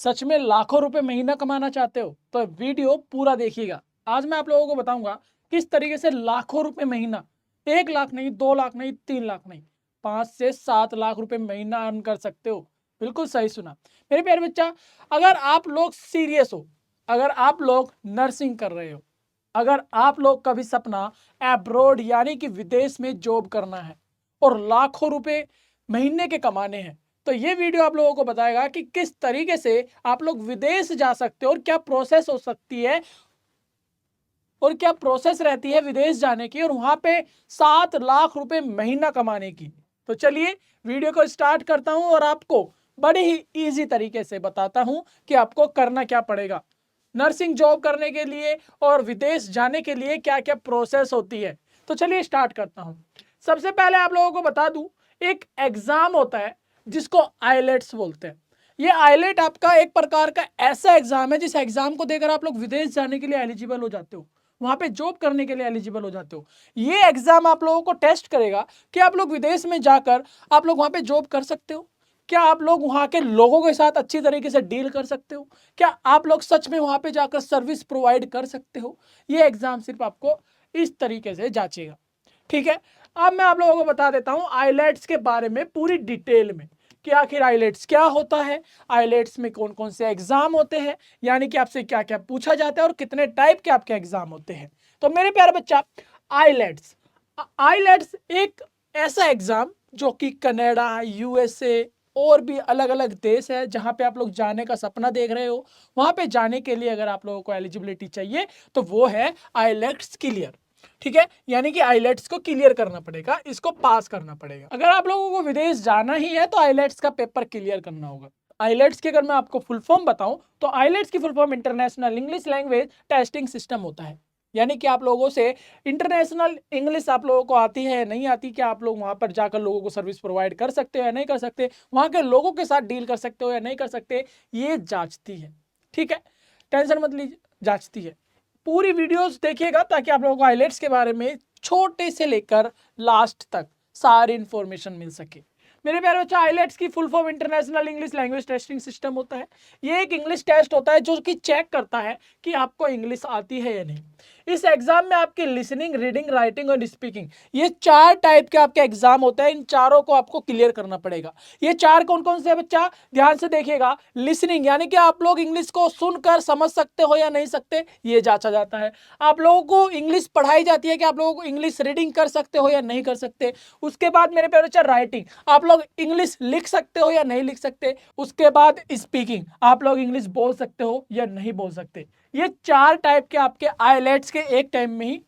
सच में लाखों रुपए महीना कमाना चाहते हो तो वीडियो पूरा देखिएगा। आज मैं आप लोगों को बताऊंगा किस तरीके से लाखों रुपए महीना, 1 लाख नहीं, 2 लाख नहीं, 3 लाख नहीं, 5 से 7 लाख रुपए महीना अर्न कर सकते हो। बिल्कुल सही सुना मेरे प्यारे बच्चा। अगर आप लोग सीरियस हो, अगर आप लोग नर्सिंग कर रहे हो, अगर आप लोग का भी सपना एब्रॉड यानी कि विदेश में जॉब करना है और लाखों रुपए महीने के कमाने हैं, तो ये वीडियो आप लोगों को बताएगा कि किस तरीके से आप लोग विदेश जा सकते हो और क्या प्रोसेस हो सकती है और क्या प्रोसेस रहती है विदेश जाने की और वहां पे 7 लाख रुपए महीना कमाने की। तो चलिए वीडियो को स्टार्ट करता हूं और आपको बड़े ही इजी तरीके से बताता हूं कि आपको करना क्या पड़ेगा नर्सिंग जॉब करने के लिए और विदेश जाने के लिए क्या क्या प्रोसेस होती है। तो चलिए स्टार्ट करता हूं। सबसे पहले आप लोगों को बता दूं, एक एग्जाम होता है जिसको आइलेट्स बोलते हैं। ये आइलेट आपका एक प्रकार का ऐसा एग्जाम है जिस एग्जाम को देकर आप लोग विदेश जाने के लिए एलिजिबल हो जाते हो, वहां पे जॉब करने के लिए एलिजिबल हो जाते हो। ये एग्जाम आप लोगों को टेस्ट करेगा कि आप लोग विदेश में जाकर आप लोग वहां पे जॉब कर सकते हो, क्या आप लोग वहां के लोगों के साथ अच्छी तरीके से डील कर सकते हो, क्या आप लोग सच में वहां पे जाकर सर्विस प्रोवाइड कर सकते हो। ये एग्जाम सिर्फ आपको इस तरीके से जांचेगा। ठीक है, अब मैं आप लोगों को बता देता हूं आइलेट्स के बारे में पूरी डिटेल में कि आखिर आइलेट्स क्या होता है, आइलेट्स में कौन कौन से एग्जाम होते हैं, यानी कि आपसे क्या क्या पूछा जाता है और कितने टाइप के आपके एग्जाम होते हैं। तो मेरे प्यारे बच्चा, आइलेट्स आइलेट्स एक ऐसा एग्जाम जो कि कनाडा, यूएसए और भी अलग अलग देश है जहां पे आप लोग जाने का सपना देख रहे हो, वहां पे जाने के लिए अगर आप लोगों को एलिजिबिलिटी चाहिए तो वो है आइलेट्स क्लियर। ठीक है, यानी कि आइलेट्स को क्लियर करना पड़ेगा, इसको पास करना पड़ेगा। अगर आप लोगों को विदेश जाना ही है तो आइलेट्स का पेपर क्लियर करना होगा। आइलेट्स की अगर मैं आपको फुल फॉर्म बताऊं तो आइलेट्स की full form international English language testing system होता है। यानी कि आप लोगों से इंटरनेशनल इंग्लिश आप लोगों को आती है या नहीं आती, क्या आप लोग वहां पर जाकर लोगों को सर्विस प्रोवाइड कर सकते हो या नहीं कर सकते, वहां के लोगों के साथ डील कर सकते हो या नहीं कर सकते, ये जांचती है। ठीक है, टेंशन मत लीजिए, जांचती है। पूरी वीडियोस देखिएगा ताकि आप लोगों को आइलेट्स के बारे में छोटे से लेकर लास्ट तक सारी इंफॉर्मेशन मिल सके। मेरे प्यारे बच्चा, आइलेट्स की full form international English language testing system होता है। ये एक इंग्लिश टेस्ट होता है जो कि चेक करता है कि आपको इंग्लिश आती है या नहीं। इस एग्जाम में आपकी लिसनिंग, रीडिंग, राइटिंग और स्पीकिंग, ये 4 टाइप के आपके एग्जाम होते हैं। इन चारों को आपको क्लियर करना पड़ेगा। ये 4 कौन कौन से है बच्चा, ध्यान से देखिएगा। लिसनिंग यानी कि आप लोग इंग्लिश को सुनकर समझ सकते हो या नहीं सकते, ये जांचा जाता है। आप लोगों को इंग्लिश पढ़ाई जाती है कि आप लोगों को इंग्लिश रीडिंग कर सकते हो या नहीं कर सकते। उसके बाद मेरे प्यारे बच्चा राइटिंग, आप लोग इंग्लिश लिख सकते हो या नहीं लिख सकते। उसके बाद स्पीकिंग, आप लोग इंग्लिश बोल सकते हो या नहीं बोल सकते। ये 4 टाइप के आपके आइलेट्स के एक टाइम में ही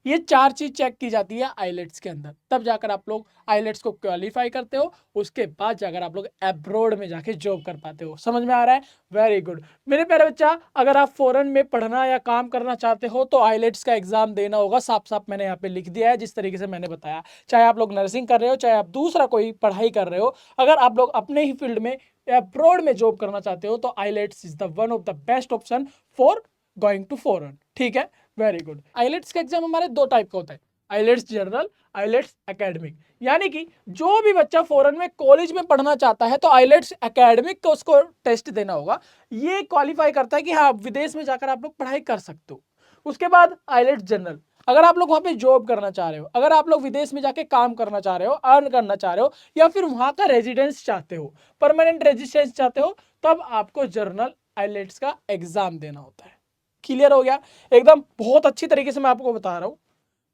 ये 4 चीज चेक की जाती है आइलेट्स के अंदर, तब जाकर आप लोग आइलेट्स को क्वालिफाई करते हो। उसके बाद जाकर आप लोग अब्रॉड में जाके जॉब कर पाते हो। समझ में आ रहा है? वेरी गुड मेरे प्यारे बच्चा, अगर आप फॉरेन में पढ़ना या काम करना चाहते हो तो आइलेट्स का एग्जाम देना होगा। साफ साफ मैंने यहाँ पे लिख दिया है जिस तरीके से मैंने बताया। चाहे आप लोग नर्सिंग कर रहे हो, चाहे आप दूसरा कोई पढ़ाई कर रहे हो, अगर आप लोग अपने ही फील्ड में अब्रॉड में जॉब करना चाहते हो तो IELTS is the one of the best option for going to foreign. ठीक है, वेरी गुड। आइलेट्स का एग्जाम हमारे 2 टाइप का होता है, आइलेट्स जनरल, आइलेट्स एकेडमिक। यानी कि जो भी बच्चा फॉरेन में कॉलेज में पढ़ना चाहता है तो आइलेट्स एकेडमिक का उसको टेस्ट देना होगा। ये क्वालिफाई करता है कि हाँ, विदेश में जाकर आप लोग पढ़ाई कर सकते हो। उसके बाद आइलेट्स जनरल, अगर आप लोग वहां पे जॉब करना चाह रहे हो, अगर आप लोग विदेश में जाके काम करना चाह रहे हो, अर्न करना चाह रहे हो, या फिर वहां का रेजिडेंस चाहते हो, परमानेंट रेजिडेंस चाहते हो, तब आपको जर्नल आइलेट्स का एग्जाम देना होता है। क्लियर हो गया? एकदम बहुत अच्छी तरीके से मैं आपको बता रहा हूँ,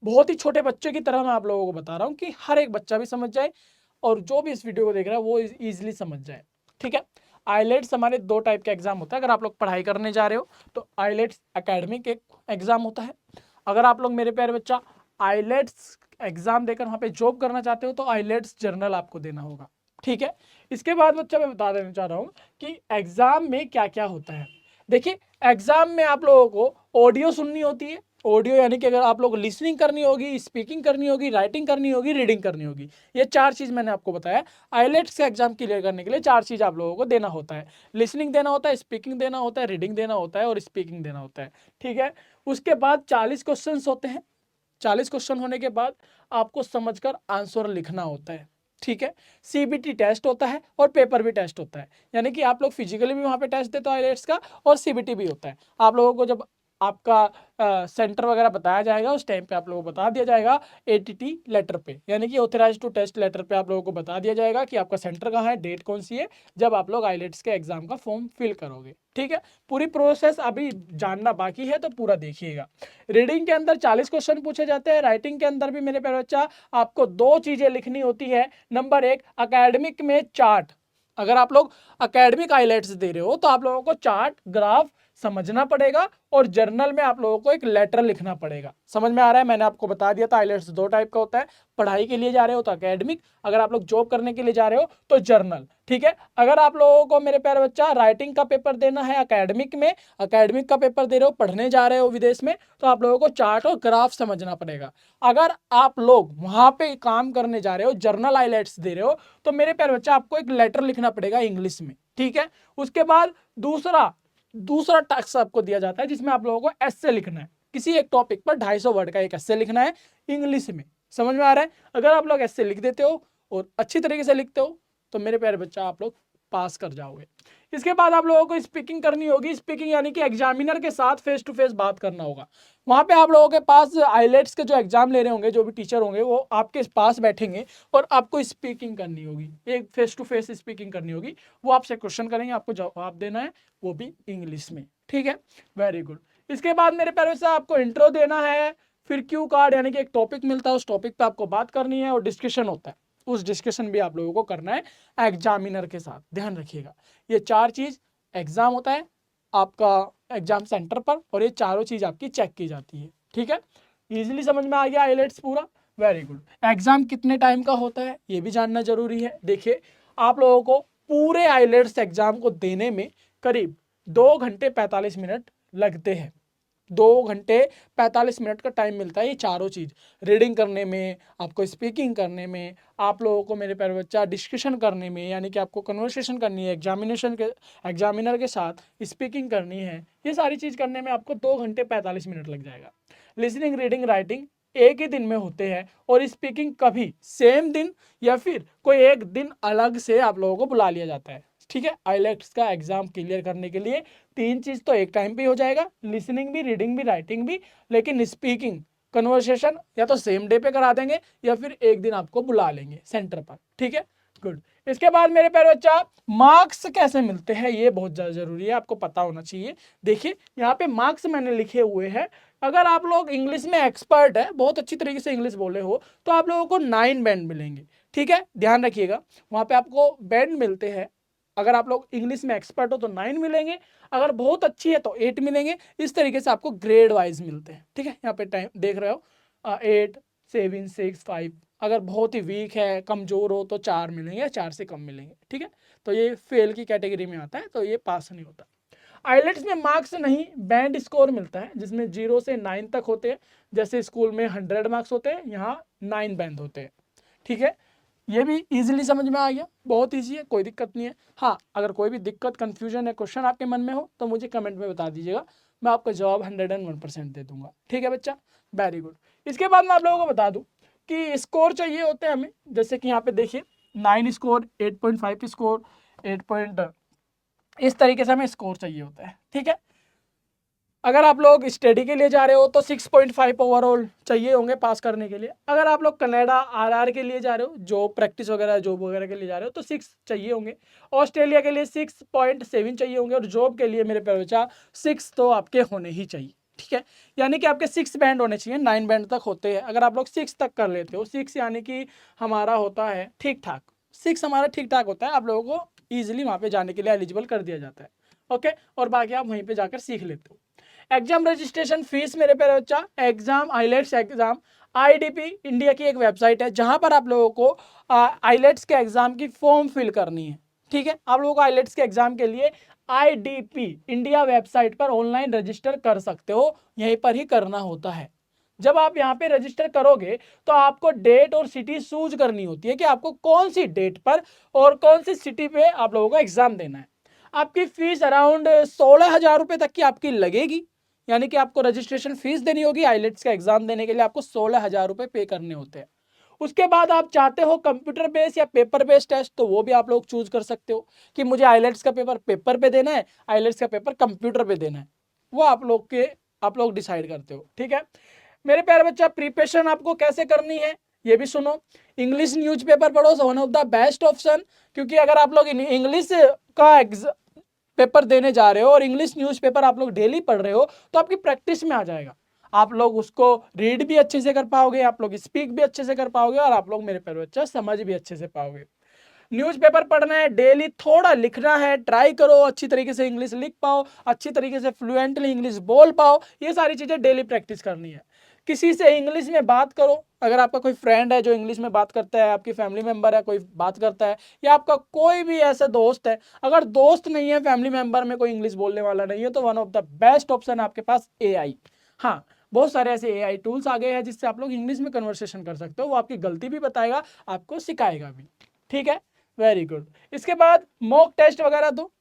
बहुत ही छोटे बच्चे की तरह मैं आप लोगों को बता रहा हूँ कि हर एक बच्चा भी समझ जाए और जो भी इस वीडियो को देख रहा है वो इजीली समझ जाए। ठीक है, आइलेट्स हमारे 2 टाइप के एग्जाम होता है। अगर आप लोग पढ़ाई करने जा रहे हो तो आइलेट्स एकेडमिक एक एग्जाम होता है। अगर आप लोग मेरे प्यारे बच्चा आइलेट्स एग्जाम देकर वहां पे जॉब करना चाहते हो तो आइलेट्स जर्नल आपको देना होगा। ठीक है, इसके बाद बच्चा मैं बता देना चाह रहा हूँ कि एग्जाम में क्या क्या होता है। देखिए, एग्जाम में आप लोगों को ऑडियो सुननी होती है। ऑडियो यानी कि अगर आप लोग लिसनिंग करनी होगी, स्पीकिंग करनी होगी, राइटिंग करनी होगी, रीडिंग करनी होगी। ये 4 चीज मैंने आपको बताया। आइलेट्स का एग्जाम क्लियर करने के लिए 4 चीज आप लोगों को देना होता है। लिसनिंग देना होता है, स्पीकिंग देना होता है, रीडिंग देना होता है और स्पीकिंग देना होता है। ठीक है, उसके बाद 40 क्वेश्चन होते हैं। 40 क्वेश्चन होने के बाद आपको समझकर आंसर लिखना होता है। ठीक है। सीबीटी टेस्ट होता है और पेपर भी टेस्ट होता है, यानी कि आप लोग फिजिकली भी वहाँ पे टेस्ट देते हो आईलेट्स का, और सीबीटी भी होता है। आप लोगों को जब आपका सेंटर वगैरह बताया जाएगा उस टाइम पे आप लोगों को बता दिया जाएगा एटीटी लेटर पे, यानी कि ऑथराइज टू टेस्ट लेटर पे आप लोगों को बता दिया जाएगा कि आपका सेंटर कहाँ है, डेट कौन सी है, जब आप लोग आईलेट्स के एग्जाम का फॉर्म फिल करोगे। ठीक है, पूरी प्रोसेस अभी जानना बाकी है तो पूरा देखिएगा। रीडिंग के अंदर 40 क्वेश्चन पूछे जाते हैं। राइटिंग के अंदर भी मेरे प्यारे बच्चा आपको 2 चीजें लिखनी होती है। नंबर 1, अकेडमिक में चार्ट। अगर आप लोग अकेडमिक आईलेट्स दे रहे हो तो आप लोगों को चार्ट ग्राफ समझना पड़ेगा, और जर्नल में आप लोगों को एक लेटर लिखना पड़ेगा। समझ में आ रहा है? मैंने आपको बता दिया था आईलेट्स 2 टाइप का होता है, पढ़ाई के लिए जा रहे हो तो अकेडमिक, अगर आप लोग जॉब करने के लिए जा रहे हो तो जर्नल। ठीक है, अगर आप लोगों को मेरे प्यारे बच्चा राइटिंग का पेपर देना है अकेडमिक में, अकेडमिक का पेपर दे रहे हो, पढ़ने जा रहे हो विदेश में, तो आप लोगों को चार्ट और ग्राफ समझना पड़ेगा। अगर आप लोग वहां पे काम करने जा रहे हो, जर्नल आईलेट्स दे रहे हो, तो मेरे प्यारे बच्चा आपको एक लेटर लिखना पड़ेगा इंग्लिश में। ठीक है, उसके बाद दूसरा टास्क आपको दिया जाता है जिसमें आप लोगों को एस्से लिखना है। किसी एक टॉपिक पर 250 वर्ड का एक एस्से लिखना है इंग्लिश में। समझ में आ रहा है? अगर आप लोग एस्से लिख देते हो और अच्छी तरीके से लिखते हो तो मेरे प्यारे बच्चा आप लोग पास कर जाओगे। इसके बाद आप लोगों को स्पीकिंग करनी होगी। स्पीकिंग यानी कि एग्जामिनर के साथ फेस टू फेस बात करना होगा। वहां पे आप लोगों के पास आईलेट्स के जो एग्जाम ले रहे होंगे, जो भी टीचर होंगे, वो आपके पास बैठेंगे और आपको स्पीकिंग करनी होगी, एक फेस टू फेस स्पीकिंग करनी होगी। वो आपसे क्वेश्चन करेंगे, आपको जवाब देना है, वो भी इंग्लिश में। ठीक है, वेरी गुड। इसके बाद मेरे प्यारे से आपको इंट्रो देना है, फिर क्यू कार्ड यानी कि एक टॉपिक मिलता है, उस टॉपिक पे आपको बात करनी है, और डिस्कशन होता है, उस डिस्कशन भी आप लोगों को करना है एग्जामिनर के साथ। ध्यान रखिएगा, ये 4 चीज एग्जाम होता है आपका एग्जाम सेंटर पर, और ये चारों चीज आपकी चेक की जाती है। ठीक है, इजीली समझ में आ गया आईलेट्स पूरा? Very good. एग्जाम कितने टाइम का होता है ये भी जानना जरूरी है। देखिए, आप लोगों को पूरे आईलेट्स एग्जाम को देने में करीब 2 घंटे 45 मिनट लगते हैं। 2 घंटे 45 मिनट का टाइम मिलता है ये चारों चीज रीडिंग करने में, आपको स्पीकिंग करने में, आप लोगों को मेरे प्यारे बच्चा डिस्कशन करने में, यानी कि आपको कन्वर्सेशन करनी है एग्जामिनर के साथ, स्पीकिंग करनी है, ये सारी चीज करने में आपको 2 घंटे 45 मिनट लग जाएगा। लिसनिंग, रीडिंग, राइटिंग एक ही दिन में होते हैं, और स्पीकिंग कभी सेम दिन या फिर कोई एक दिन अलग से आप लोगों को बुला लिया जाता है। ठीक है, आईलेट्स का एग्जाम क्लियर करने के लिए 3 चीज तो एक टाइम पे हो जाएगा, लिसनिंग भी, रीडिंग भी, राइटिंग भी, लेकिन स्पीकिंग, कन्वर्सेशन या तो सेम डे पे करा देंगे या फिर एक दिन आपको बुला लेंगे सेंटर पर। ठीक है, गुड। इसके बाद मेरे प्यारे बच्चा, मार्क्स कैसे मिलते हैं ये बहुत ज्यादा जरूरी है, आपको पता होना चाहिए। देखिए, यहाँ पे मार्क्स मैंने लिखे हुए हैं। अगर आप लोग इंग्लिश में एक्सपर्ट है, बहुत अच्छी तरीके से इंग्लिश बोले हो, तो आप लोगों को 9 बैंड मिलेंगे। ठीक है, ध्यान रखिएगा, वहां पे आपको बैंड मिलते हैं। अगर आप लोग इंग्लिश में एक्सपर्ट हो तो 9 मिलेंगे, अगर बहुत अच्छी है तो 8 मिलेंगे। इस तरीके से आपको ग्रेड वाइज मिलते हैं। ठीक है, यहाँ पे टाइम देख रहे हो, 8, 7, 6, 5। अगर बहुत ही वीक है, कमजोर हो तो 4 मिलेंगे, 4 से कम मिलेंगे। ठीक है, तो ये फेल की कैटेगरी में आता है, तो ये पास नहीं होता। आईलेट्स में मार्क्स नहीं, बैंड स्कोर मिलता है, जिसमें 0 से 9 तक होते हैं। जैसे स्कूल में 100 मार्क्स होते हैं, यहाँ 9 बैंड होते हैं। ठीक है, ये भी इजीली समझ में आ गया, बहुत इजी है, कोई दिक्कत नहीं है। हाँ, अगर कोई भी दिक्कत, कंफ्यूजन या क्वेश्चन आपके मन में हो तो मुझे कमेंट में बता दीजिएगा, मैं आपका जवाब 101% दे दूंगा। ठीक है बच्चा, वेरी गुड। इसके बाद मैं आप लोगों को बता दूं कि स्कोर चाहिए होते हैं हमें, जैसे कि यहाँ पे देखिए 9 स्कोर, 8.5 स्कोर, 8 इस तरीके से हमें स्कोर चाहिए होता है। ठीक है, अगर आप लोग स्टडी के लिए जा रहे हो तो 6.5 ओवरऑल चाहिए होंगे पास करने के लिए। अगर आप लोग कनाडा आरआर के लिए जा रहे हो, जो प्रैक्टिस वगैरह जॉब वगैरह के लिए जा रहे हो, तो 6 चाहिए होंगे। ऑस्ट्रेलिया के लिए 6.7 चाहिए होंगे, और जॉब के लिए मेरे प्यारे बच्चा 6 तो आपके होने ही चाहिए। ठीक है, यानी कि आपके 6 बैंड होने चाहिए, 9 बैंड तक होते हैं। अगर आप लोग 6 तक कर लेते हो, 6 यानी कि हमारा होता है ठीक ठाक, 6 हमारा ठीक ठाक होता है, आप लोगों को ईजिली वहाँ पे जाने के लिए एलिजिबल कर दिया जाता है। ओके, और बाकी आप वहीं पे जाकर सीख लेते हो। एग्जाम रजिस्ट्रेशन फीस मेरे प्यारे बच्चा, exam IELTS exam IDP India की एक वेबसाइट है, जहां पर आप लोगों को आईलेट्स के एग्जाम की फॉर्म फिल करनी है। ठीक है, आप लोगों को आईलेट्स के एग्जाम के लिए आईडीपी इंडिया वेबसाइट पर ऑनलाइन रजिस्टर कर सकते हो, यहीं पर ही करना होता है। जब आप यहाँ पे रजिस्टर करोगे तो आपको डेट और सिटी चूज करनी होती है कि आपको कौन सी डेट पर और कौन सी सिटी पे आप लोगों को एग्जाम देना है। आपकी फीस अराउंड 16,000 रुपए तक की आपकी लगेगी, यानी कि आपको रजिस्ट्रेशन फीस देनी होगी। आईलेट्स का एग्जाम देने के लिए आपको 16,000 रुपए पे करने होते हैं। उसके बाद आप चाहते हो कंप्यूटर बेस्ड या पेपर बेस्ड टेस्ट, तो वो भी आप लोग चूज कर सकते हो कि मुझे आइलेट्स का पेपर पेपर पे देना है, आइलेट्स का पेपर कंप्यूटर पे देना है, वो आप लोग डिसाइड करते हो। ठीक है मेरे प्यारे बच्चा, प्रिपरेशन आपको कैसे करनी है ये भी सुनो। इंग्लिश न्यूज़पेपर पढ़ो, one of the best option, क्योंकि अगर आप लोग इंग्लिश का पेपर देने जा रहे हो और इंग्लिश न्यूज़पेपर आप लोग डेली पढ़ रहे हो तो आपकी प्रैक्टिस में आ जाएगा, आप लोग उसको रीड भी अच्छे से कर पाओगे, आप लोग स्पीक भी अच्छे से कर पाओगे और आप लोग मेरे प्यारे बच्चा समझ भी अच्छे से पाओगे। न्यूज़पेपर पढ़ना है, डेली थोड़ा लिखना है, ट्राई करो अच्छी तरीके से इंग्लिश लिख पाओ, अच्छी तरीके से फ्लुएंटली इंग्लिश बोल पाओ, ये सारी चीज़ें डेली प्रैक्टिस करनी है। किसी से इंग्लिश में बात करो, अगर आपका कोई फ्रेंड है जो इंग्लिश में बात करता है, आपकी फैमिली मेंबर है कोई बात करता है, या आपका कोई भी ऐसा दोस्त है, अगर दोस्त नहीं है फैमिली मेंबर में कोई इंग्लिश बोलने वाला नहीं है, तो one of the best option आपके पास एआई। हाँ, बहुत सारे ऐसे एआई टूल्स आ गए हैं जिससे आप लोग इंग्लिश में कन्वर्सेशन कर सकते हो, वो आपकी गलती भी बताएगा, आपको सिखाएगा भी। ठीक है, वेरी गुड। इसके बाद मॉक टेस्ट वगैरह दो,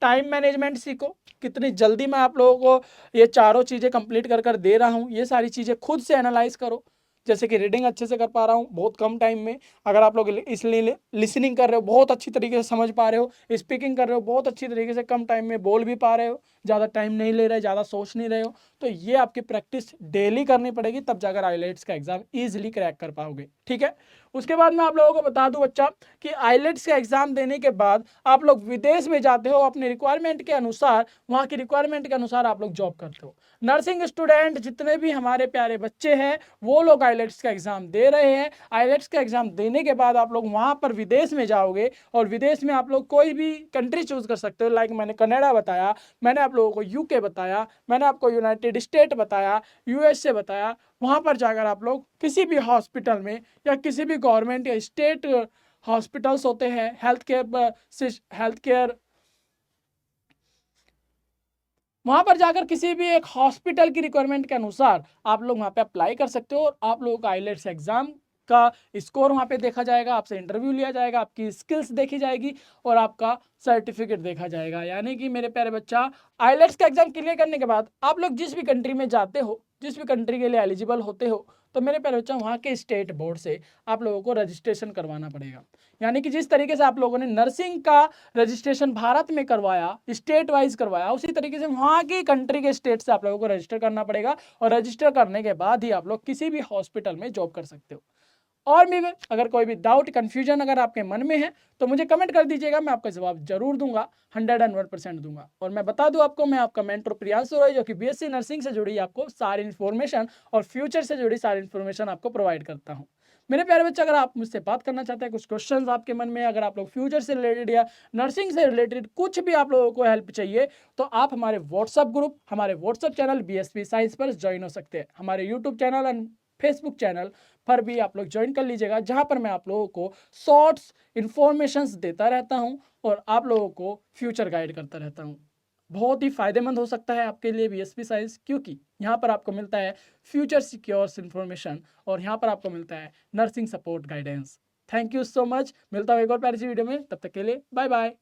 टाइम मैनेजमेंट सीखो, कितनी जल्दी मैं आप लोगों को ये चारों चीज़ें कंप्लीट कर कर दे रहा हूँ, ये सारी चीज़ें खुद से एनालाइज करो। जैसे कि रीडिंग अच्छे से कर पा रहा हूँ बहुत कम टाइम में, अगर आप लोग इसलिए लिसनिंग कर रहे हो बहुत अच्छी तरीके से समझ पा रहे हो, स्पीकिंग कर रहे हो बहुत अच्छी तरीके से कम टाइम में बोल भी पा रहे हो, ज़्यादा टाइम नहीं ले रहे, ज़्यादा सोच नहीं रहे हो, तो ये आपकी प्रैक्टिस डेली करनी पड़ेगी, तब जाकर आइलेट्स का एग्जाम ईजिली क्रैक कर पाओगे। ठीक है, उसके बाद मैं आप लोगों को बता दूं बच्चा कि आइलेट्स का एग्जाम देने के बाद आप लोग विदेश में जाते हो, अपने रिक्वायरमेंट के अनुसार, वहाँ की रिक्वायरमेंट के अनुसार आप लोग जॉब करते हो। नर्सिंग स्टूडेंट जितने भी हमारे प्यारे बच्चे हैं वो लोग आइलेट्स का एग्जाम दे रहे हैं। आइलेट्स का एग्जाम देने के बाद आप लोग वहाँ पर विदेश में जाओगे और विदेश में आप लोग कोई भी कंट्री चूज कर सकते हो, लाइक मैंने कनाडा बताया, मैंने आप लोगों को यूके बताया, मैंने आपको यूनाइटेड स्टेट बताया, यूएसए बताया। वहाँ पर जाकर आप लोग किसी भी हॉस्पिटल में या किसी भी गवर्नमेंट या स्टेट हॉस्पिटल्स होते हैं, हेल्थ केयर, वहां पर जाकर किसी भी एक हॉस्पिटल की रिक्वायरमेंट के अनुसार आप लोग वहां पे अप्लाई कर सकते हो और आप लोगों का आइलेट्स एग्जाम का स्कोर वहां पे देखा जाएगा, आपसे इंटरव्यू लिया जाएगा, आपकी स्किल्स देखी जाएगी और आपका सर्टिफिकेट देखा जाएगा। यानी कि मेरे प्यारे बच्चा, आइलेट्स का एग्जाम क्लियर करने के बाद आप लोग जिस भी कंट्री में जाते हो, जिस भी कंट्री के लिए एलिजिबल होते हो, तो मेरे प्यारे बच्चा वहाँ के स्टेट बोर्ड से आप लोगों को रजिस्ट्रेशन करवाना पड़ेगा। यानी कि जिस तरीके से आप लोगों ने नर्सिंग का रजिस्ट्रेशन भारत में करवाया, स्टेट वाइज करवाया, उसी तरीके से वहाँ की कंट्री के स्टेट से आप लोगों को रजिस्टर करना पड़ेगा और रजिस्टर करने के बाद ही आप लोग किसी भी हॉस्पिटल में जॉब कर सकते हो। और भी अगर कोई भी डाउट कंफ्यूजन अगर आपके मन में है तो मुझे कमेंट कर दीजिएगा, मैं आपका जवाब जरूर दूंगा, 101% दूंगा। और मैं बता दूं आपको, मैं आपका मेंटर प्रियांशु रॉय, जो कि बीएससी नर्सिंग से जुड़ी आपको सारी इन्फॉर्मेशन और फ्यूचर से जुड़ी सारी इन्फॉर्मेशन आपको प्रोवाइड करता हूँ। मेरे प्यारे बच्चे, अगर आप मुझसे बात करना चाहते हैं, कुछ क्वेश्चंस आपके मन में, अगर आप लोग फ्यूचर से रिलेटेड या नर्सिंग से रिलेटेड कुछ भी आप लोगों को हेल्प चाहिए, तो आप हमारे व्हाट्सअप ग्रुप, हमारे व्हाट्सअप चैनल बीएसपी साइंस पर ज्वाइन हो सकते हैं। हमारे YouTube channel and Facebook channel पर भी आप लोग ज्वाइन कर लीजिएगा, जहां पर मैं आप लोगों को शॉर्ट्स इन्फॉर्मेशंस देता रहता हूं और आप लोगों को फ्यूचर गाइड करता रहता हूं। बहुत ही फायदेमंद हो सकता है आपके लिए बीएसपी साइंस, क्योंकि यहाँ पर आपको मिलता है फ्यूचर सिक्योर्स इन्फॉर्मेशन और यहाँ पर आपको मिलता है nursing support guidance. Thank you so much, मिलता हूँ एक और प्यारी सी वीडियो में, तब तक के लिए बाय बाय।